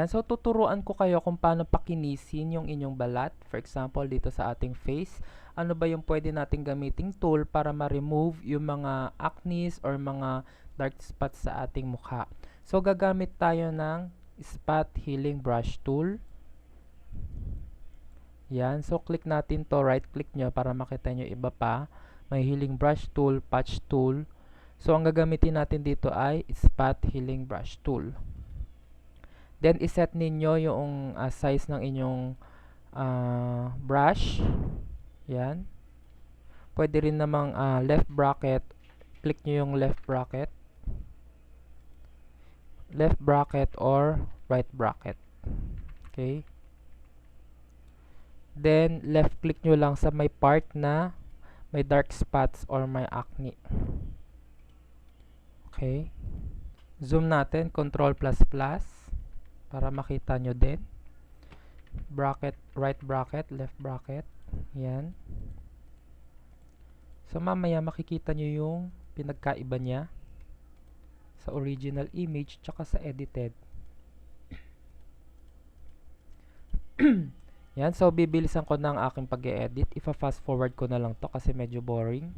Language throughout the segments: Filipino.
Yan, so tuturuan ko kayo kung paano pakinisin yung inyong balat. For example, dito sa ating face, ano ba yung pwede nating gamiting tool para ma-remove yung mga acnes or mga dark spots sa ating mukha. So gagamit tayo ng spot healing brush tool. Yan, so click natin to, right click nyo para makita nyo iba pa. May healing brush tool, patch tool. So ang gagamitin natin dito ay spot healing brush tool. Then, iset ninyo yung size ng inyong brush. Yan. Pwede rin namang left bracket. Click nyo yung left bracket. Left bracket or right bracket. Okay. Then, left click nyo lang sa may part na may dark spots or may acne. Okay. Zoom natin. Control++. Para makita nyo din. Bracket, right bracket, left bracket. Yan. So, mamaya makikita nyo yung pinagkaiba niya sa original image tsaka sa edited. Yan. So, bibilisan ko ng aking pag-e-edit. Ipa-fast forward ko na lang to kasi medyo boring.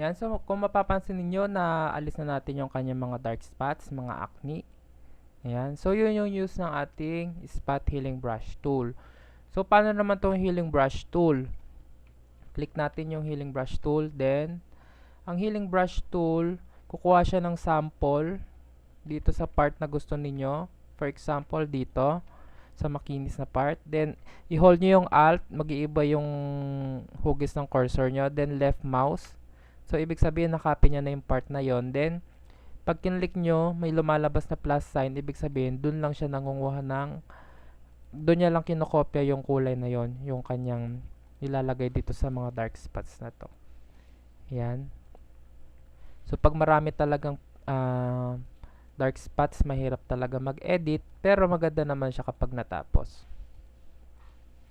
Yan, so kung mapapansin niyo na alis na natin yung kanyang mga dark spots, mga acne. Ayan, so yun yung use ng ating spot healing brush tool. So paano naman tong healing brush tool? Click natin yung healing brush tool, then ang healing brush tool, kukuha siya ng sample dito sa part na gusto ninyo. For example, dito sa makinis na part. Then, i-hold nyo yung Alt, mag-iiba yung hugis ng cursor nyo. Then, left mouse. So, ibig sabihin, nakopy niya na yung part na yon. Then, pag kinlik nyo, may lumalabas na plus sign. Ibig sabihin, dun lang siya nangunguha ng, dun niya lang kinokopya yung kulay na yon, yung kanyang nilalagay dito sa mga dark spots na to. Yan. So, pag marami talagang dark spots, mahirap talaga mag-edit. Pero maganda naman siya kapag natapos.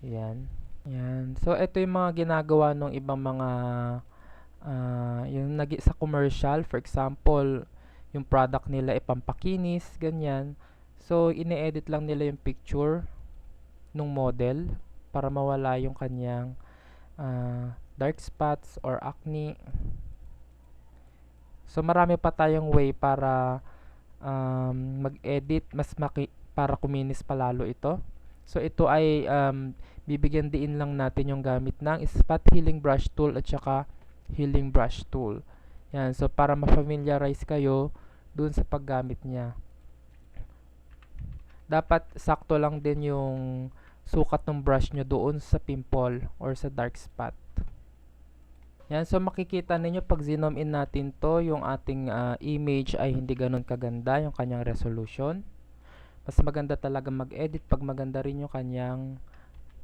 Yan. Yan. So, ito yung mga ginagawa ng ibang mga yung sa commercial, for example, yung product nila ipampakinis, ganyan. So, ine-edit lang nila yung picture nung model para mawala yung kanyang dark spots or acne. So, marami pa tayong way para mag-edit, para kuminis palalo ito. So, ito ay bibigyan diin lang natin yung gamit ng spot healing brush tool at saka healing brush tool. Yan, so para ma-familiarize kayo dun sa paggamit niya. Dapat sakto lang din yung sukat ng brush nyo doon sa pimple or sa dark spot. Yan, so makikita ninyo pag zoom in natin to, yung ating image ay hindi ganun kaganda yung kanyang resolution. Mas maganda talaga mag-edit pag maganda rin yung kanyang,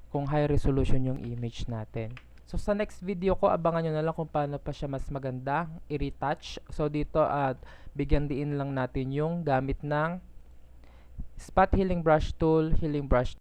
kung high resolution yung image natin. So, sa next video ko, abangan nyo na lang kung paano pa siya mas maganda i-retouch. So, dito bigyan diin lang natin yung gamit ng spot healing brush tool, healing brush